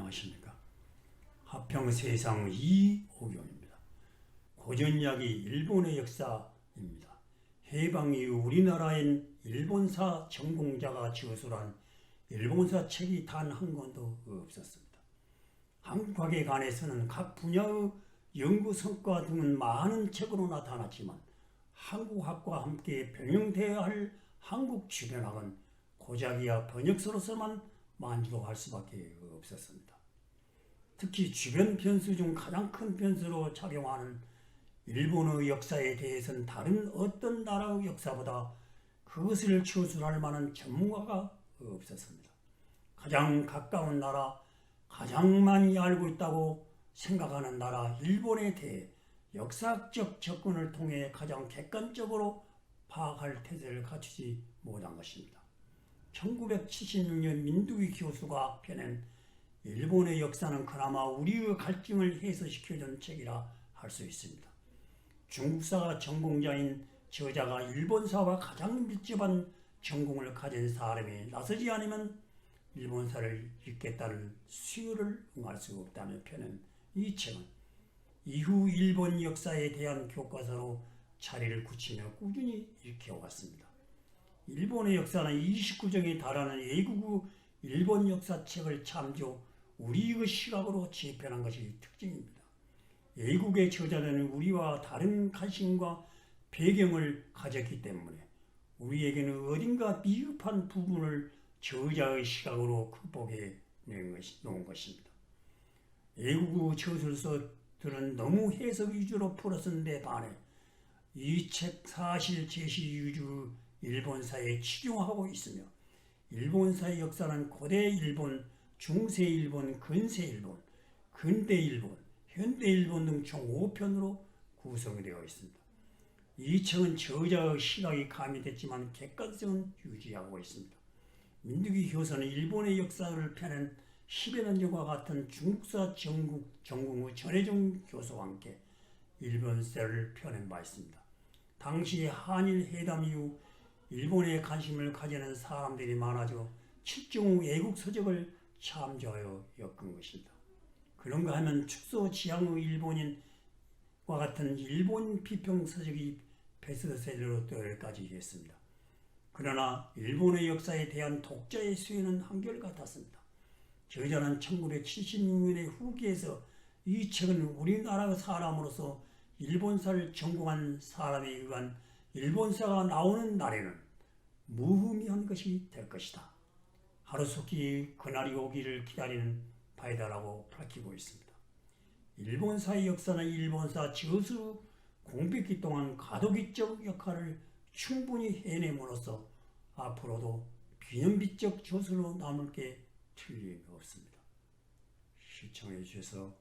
안녕하십니까. 하평세상 이옥용입니다. 고전이야기 일본의 역사입니다. 해방 이후 우리나라엔 일본사 전공자가 저술한 일본사 책이 단 한 권도 없었습니다. 한국학에 관해서는 각 분야의 연구 성과 등은 많은 책으로 나타났지만 한국학과 함께 병행되어야 할 한국 주변학은 고작이야 번역서로서만 만족할 수밖에 없었습니다. 특히 주변 변수 중 가장 큰 변수로 작용하는 일본의 역사에 대해서는 다른 어떤 나라의 역사보다 그것을 추술할 만한 전문가가 없었습니다. 가장 가까운 나라, 가장 많이 알고 있다고 생각하는 나라 일본에 대해 역사적 접근을 통해 가장 객관적으로 파악할 태세를 갖추지 못한 것입니다. 1976년 민두기 교수가 펴낸 일본의 역사는 그나마 우리의 갈증을 해소시켜준 책이라 할 수 있습니다. 중국사가 전공자인 저자가 일본사와 가장 밀접한 전공을 가진 사람이 나서지 않으면 일본사를 읽겠다는 수요를 응할 수 없다며 펴낸 이 책은 이후 일본 역사에 대한 교과서로 자리를 굳히며 꾸준히 읽혀왔습니다. 일본의 역사는 29종에 달하는 외국의 일본 역사책을 참조, 우리의 시각으로 재편한 것이 특징입니다. 외국의 저자들은 우리와 다른 관심과 배경을 가졌기 때문에 우리에게는 어딘가 미흡한 부분을 저자의 시각으로 극복해 놓은 것입니다. 외국의 저술서들은 너무 해석 위주로 풀어쓴 데 반해 이 책 사실 제시 위주 일본사에 치중하고 있으며 일본사의 역사는 고대 일본, 중세 일본, 근세 일본, 근대 일본, 현대 일본 등 총 5편으로 구성되어 있습니다. 이 책은 저자의 시각이 가미됐지만 객관성은 유지하고 있습니다. 민두기 교수는 일본의 역사를 펴낸 10여 년 전과 같은 중국사 전공의 전혜종 교수와 함께 일본사를 펴낸 바 있습니다. 당시 한일 회담 이후 일본에 관심을 가지는 사람들이 많아져 7종 외국 서적을 참조하여 엮은 것입니다. 그런가 하면 축소 지향의 일본인과 같은 일본 비평 서적이 베스트셀러로 떠올까지 했습니다. 그러나 일본의 역사에 대한 독자의 수요는 한결같았습니다. 저자는 1976년의 후기에서 이 책은 우리나라의 사람으로서 일본사를 전공한 사람에 의한 일본사가 나오는 날에는 무의미한 것이 될 것이다. 하루속히 그날이 오기를 기다리는 바이다라고 밝히고 있습니다. 일본사의 역사는 일본사 저수 공백기 동안 가도기적 역할을 충분히 해냄으로써 앞으로도 비연비적 저술로 남을 게 틀림없습니다. 시청해 주셔서